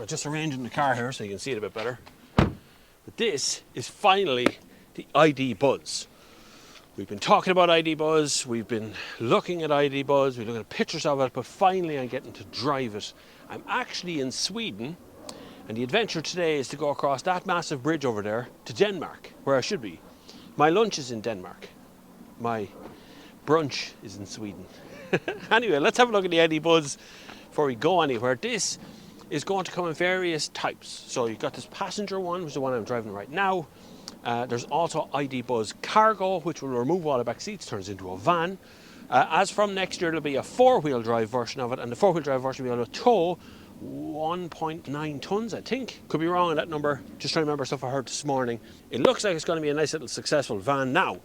I'm just arranging the car here so you can see it a bit better. But this is finally the ID Buzz. We've been talking about ID Buzz, we've been looking at ID Buzz, we're looking at pictures of it, but finally I'm getting to drive it. I'm actually in Sweden, and the adventure today is to go across that massive bridge over there to Denmark, where I should be. My lunch is in Denmark. My brunch is in Sweden. Anyway, let's have a look at the ID Buzz before we go anywhere. This is going to come in various types. So you've got this passenger one, which is the one I'm driving right now. There's also ID Buzz Cargo, which will remove all the back seats, turns into a van. As from next year, there'll be a four-wheel drive version of it, and the four-wheel drive version will be able to tow 1.9 tons, I think. Could be wrong on that number. Just trying to remember stuff I heard this morning. It looks like it's going to be a nice little successful van. Now,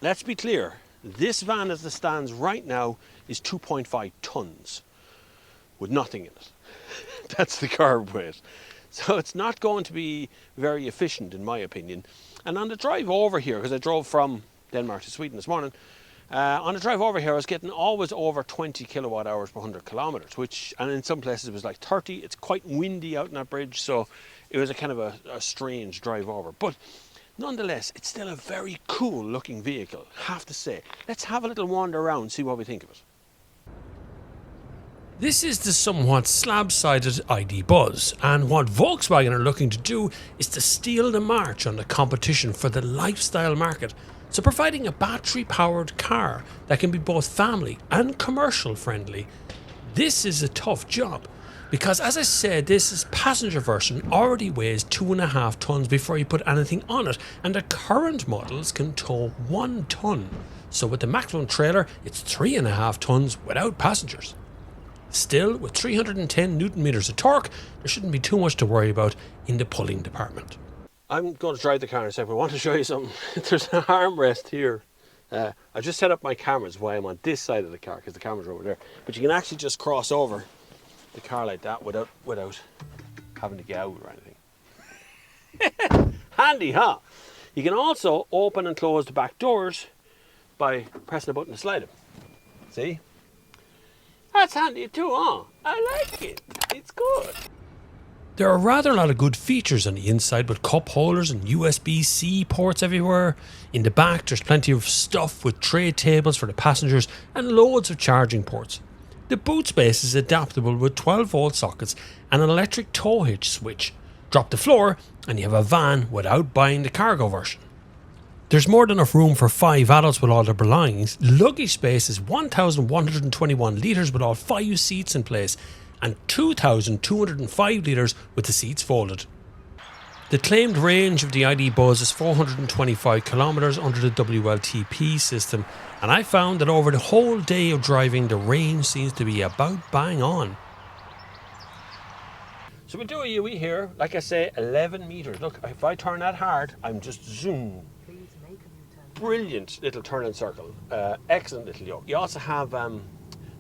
let's be clear. This van, as it stands right now, is 2.5 tons with nothing in it. That's the carb weight. So it's not going to be very efficient, in my opinion. And on the drive over here, because I drove from Denmark to Sweden this morning, on the drive over here, I was getting always over 20 kilowatt hours per 100 kilometers, and in some places it was like 30. It's quite windy out on that bridge, so it was a kind of a strange drive over. But nonetheless, it's still a very cool looking vehicle, I have to say. Let's have a little wander around, see what we think of it. This is the somewhat slab-sided ID Buzz, and what Volkswagen are looking to do is to steal the march on the competition for the lifestyle market. So providing a battery-powered car that can be both family and commercial friendly. This is a tough job because, as I said, this passenger version already weighs 2.5 tons before you put anything on it, and the current models can tow 1 ton. So with the maximum trailer, it's 3.5 tons without passengers. Still, with 310 newton meters of torque, there shouldn't be too much to worry about in the pulling department. I'm going to drive the car in a second. I want to show you something. There's an armrest here. I just set up my cameras while I'm on this side of the car because the cameras are over there. But you can actually just cross over the car like that without having to get out or anything. Handy, huh? You can also open and close the back doors by pressing a button to slide them. See? That's handy too, huh? I like it. It's good. There are rather a lot of good features on the inside with cup holders and USB-C ports everywhere. In the back there's plenty of stuff with tray tables for the passengers and loads of charging ports. The boot space is adaptable with 12 volt sockets and an electric tow hitch switch. Drop the floor and you have a van without buying the cargo version. There's more than enough room for 5 adults with all their belongings. Luggage space is 1,121 litres with all 5 seats in place, and 2,205 litres with the seats folded. The claimed range of the ID Buzz is 425 kilometres under the WLTP system, and I found that over the whole day of driving the range seems to be about bang on. So we do a UE here, like I say, 11 metres. Look, if I turn that hard, I'm just zoom. Brilliant little turn and circle. Excellent little yoke. You also have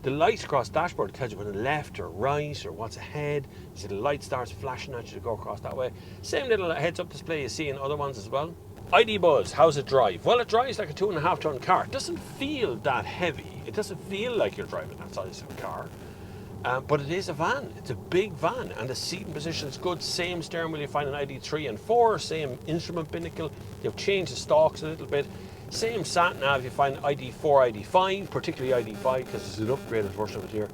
the light across the dashboard tells you when to left or right or what's ahead. You see the light starts flashing at you to go across that way. Same little heads-up display you see in other ones as well. ID Buzz, how's it drive? Well, it drives like a 2.5 ton car. It doesn't feel that heavy. It doesn't feel like you're driving that size of a car. But it is a van. It's a big van, and the seating position is good. Same steering wheel you find in ID 3 and 4. Same instrument binnacle. They've changed the stalks a little bit. Same sat nav you find ID 4, ID 5, particularly ID 5 because it's an upgraded version of it here.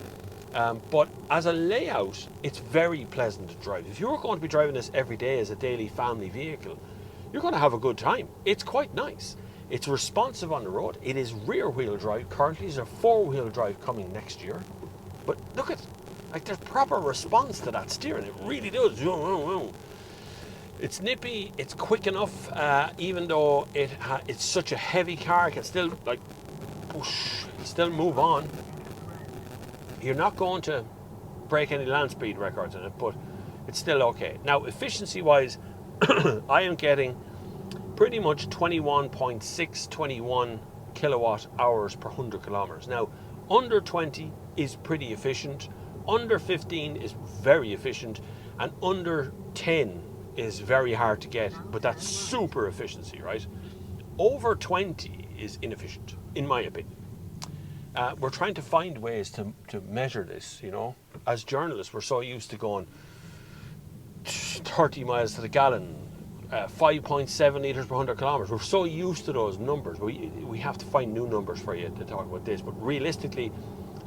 But as a layout, it's very pleasant to drive. If you're going to be driving this every day as a daily family vehicle, you're going to have a good time. It's quite nice. It's responsive on the road. It is rear-wheel drive. Currently, there's a 4-wheel drive coming next year. But look at, like, there's proper response to that steering. It really does. It's nippy. It's quick enough. Even though it's such a heavy car, it can still like push. Still move on. You're not going to break any land speed records in it, but it's still okay. Now, efficiency-wise, I am getting pretty much 21 kilowatt hours per 100 kilometers. Now, under 20 is pretty efficient, under 15 is very efficient, and under 10 is very hard to get, but that's super efficiency, right? Over 20 is inefficient, in my opinion. We're trying to find ways to measure this, you know. As journalists, we're so used to going, 30 miles to the gallon, 5.7 litres per 100 kilometres. We're so used to those numbers. We have to find new numbers for you to talk about this. But realistically,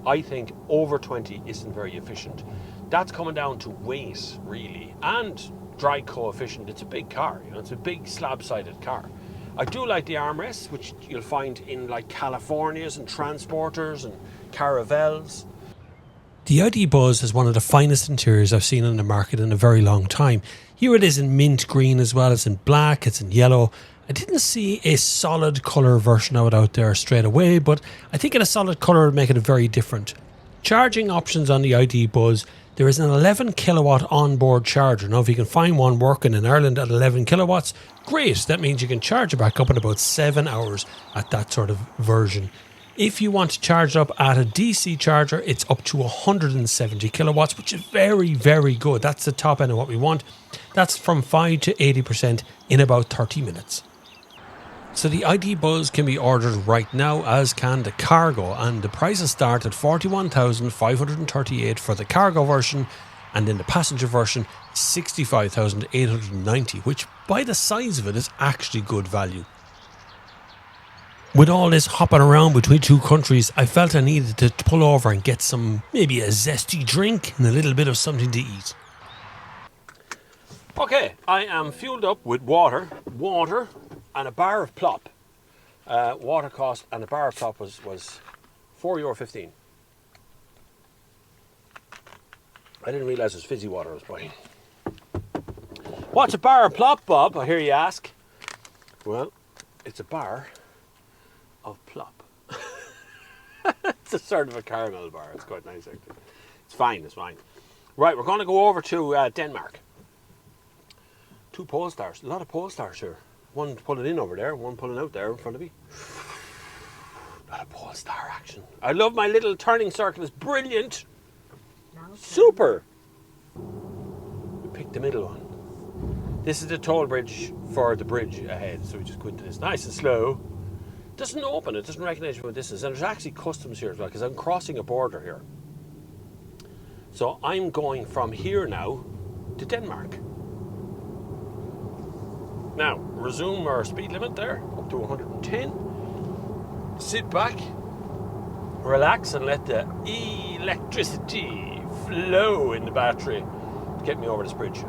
I think over 20 isn't very efficient. That's coming down to weight, really, and drag coefficient. It's a big car, you know, it's a big slab-sided car. I do like the armrests, which you'll find in like Californias and Transporters and Caravels. The ID Buzz is one of the finest interiors I've seen on the market in a very long time. Here it is in mint green as well as in black, it's in yellow. I didn't see a solid colour version of it out there straight away, but I think in a solid colour would make it very different. Charging options on the ID Buzz. There is an 11 kilowatt onboard charger. Now if you can find one working in Ireland at 11 kilowatts, great. That means you can charge it back up in about 7 hours at that sort of version. If you want to charge it up at a DC charger, it's up to 170 kilowatts, which is very, very good. That's the top end of what we want. That's from 5 to 80% in about 30 minutes. So the ID Buzz can be ordered right now, as can the Cargo, and the prices start at $41,538 for the Cargo version, and in the passenger version, $65,890, which by the size of it is actually good value. With all this hopping around between two countries, I felt I needed to pull over and get maybe a zesty drink and a little bit of something to eat. Okay, I am fueled up with water and a bar of plop. Water cost and a bar of plop was €4.15. I didn't realise it was fizzy water I was buying. What's a bar of plop, Bob? I hear you ask. Well, it's a bar of plop. It's a sort of a caramel bar. It's quite nice actually. It's fine. Right, we're going to go over to Denmark. 2 Polestars. A lot of Polestars here. One pulling in over there, one pulling out there in front of me. A lot of Polestar action. I love my little turning circle. It's brilliant. Super. We picked the middle one. This is the toll bridge for the bridge ahead. So we just go into this nice and slow. Doesn't open, it doesn't recognise what this is. And there's actually customs here as well, because I'm crossing a border here. So I'm going from here now to Denmark. Now, resume our speed limit there, up to 110. Sit back, relax, and let the electricity flow in the battery to get me over this bridge.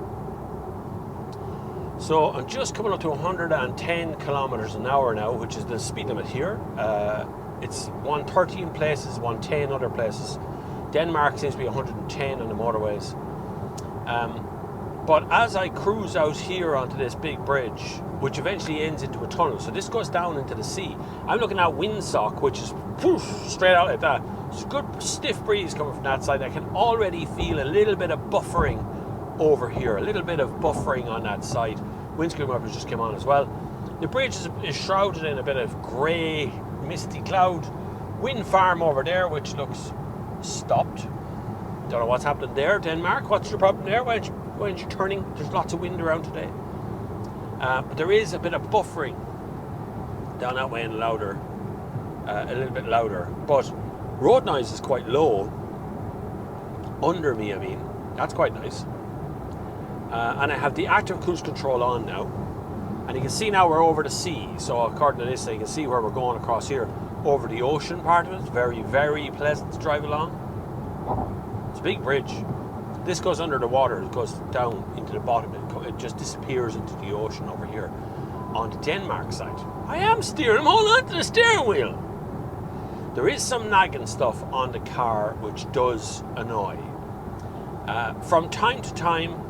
So I'm just coming up to 110 kilometers an hour now, which is the speed limit here. It's 130 in places, 110 other places. Denmark seems to be 110 on the motorways. But as I cruise out here onto this big bridge, which eventually ends into a tunnel, so this goes down into the sea. I'm looking at windsock, which is poof, straight out like that. There's a good stiff breeze coming from that side. I can already feel a little bit of buffering over here, a little bit of buffering on that side. Windscreen wipers just came on as well. The bridge is shrouded in a bit of grey, misty cloud. Wind farm over there, which looks stopped. Don't know what's happening there. Denmark, what's your problem there? Why aren't you turning? There's lots of wind around today. But there is a bit of buffering down that way and louder, a little bit louder. But road noise is quite low. Under me, I mean. That's quite nice. And I have the active cruise control on now. And you can see now we're over the sea. So according to this, you can see where we're going across here. Over the ocean part of it. It's very, very pleasant to drive along. It's a big bridge. This goes under the water. It goes down into the bottom. It just disappears into the ocean over here on the Denmark side. I am steering. I'm holding on to the steering wheel. There is some nagging stuff on the car which does annoy. From time to time,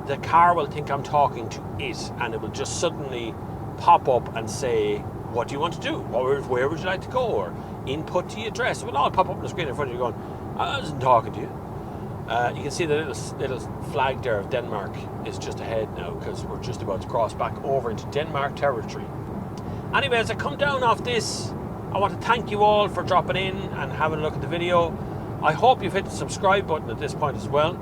the car will think I'm talking to it, and it will just suddenly pop up and say, what do you want to do? Where would you like to go? Or input the address. It will all pop up on the screen in front of you going, I wasn't talking to you. You can see the little flag there of Denmark is just ahead now, because we're just about to cross back over into Denmark territory. Anyway, as I come down off this, I want to thank you all for dropping in and having a look at the video. I hope you've hit the subscribe button at this point as well.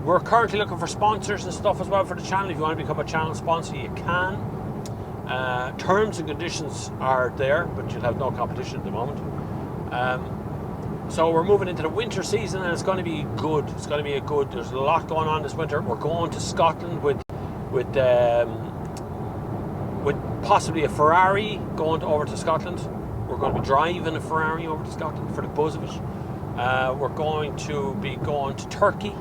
We're currently looking for sponsors and stuff as well for the channel. If you want to become a channel sponsor, you can. Terms and conditions are there, but you'll have no competition at the moment. So we're moving into the winter season, and it's going to be good. It's going to be there's a lot going on this winter. We're going to Scotland with possibly a Ferrari going over to Scotland. We're going to be driving a Ferrari over to Scotland for the buzz of it. We're going to be going to Turkey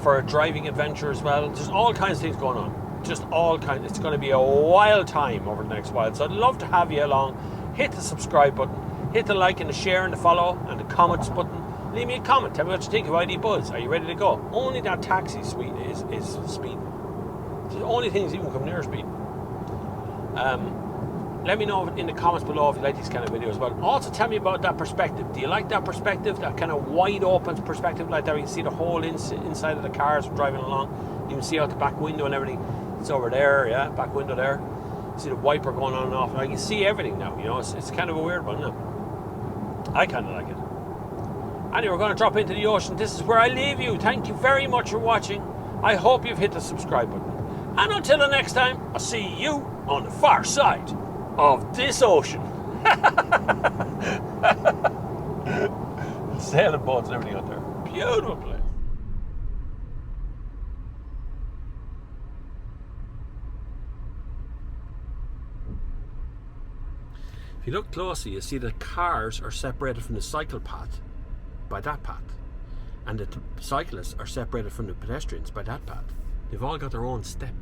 for a driving adventure as well. There's all kinds of things going on. Just all kinds. It's going to be a wild time over the next while. So I'd love to have you along. Hit the subscribe button. Hit the like and the share and the follow and the comments button. Leave me a comment. Tell me what you think of ID Buzz. Are you ready to go? Only that taxi suite is speeding. It's the only thing that's even come near speed. Let me know in the comments below if you like these kind of videos. But also tell me about that perspective. Do you like that perspective? That kind of wide open perspective like that, where you can see the whole inside of the cars driving along. You can see out the back window and everything. It's over there, yeah, back window there. See the wiper going on and off. I can see everything now, you know. It's kind of a weird one now. I kind of like it. Anyway, we're going to drop into the ocean. This is where I leave you. Thank you very much for watching. I hope you've hit the subscribe button. And until the next time, I'll see you on the far side of this ocean. Sailing boats and everything out there. Beautiful place. If you look closely, you see that cars are separated from the cycle path by that path, and that the cyclists are separated from the pedestrians by that path. They've all got their own step.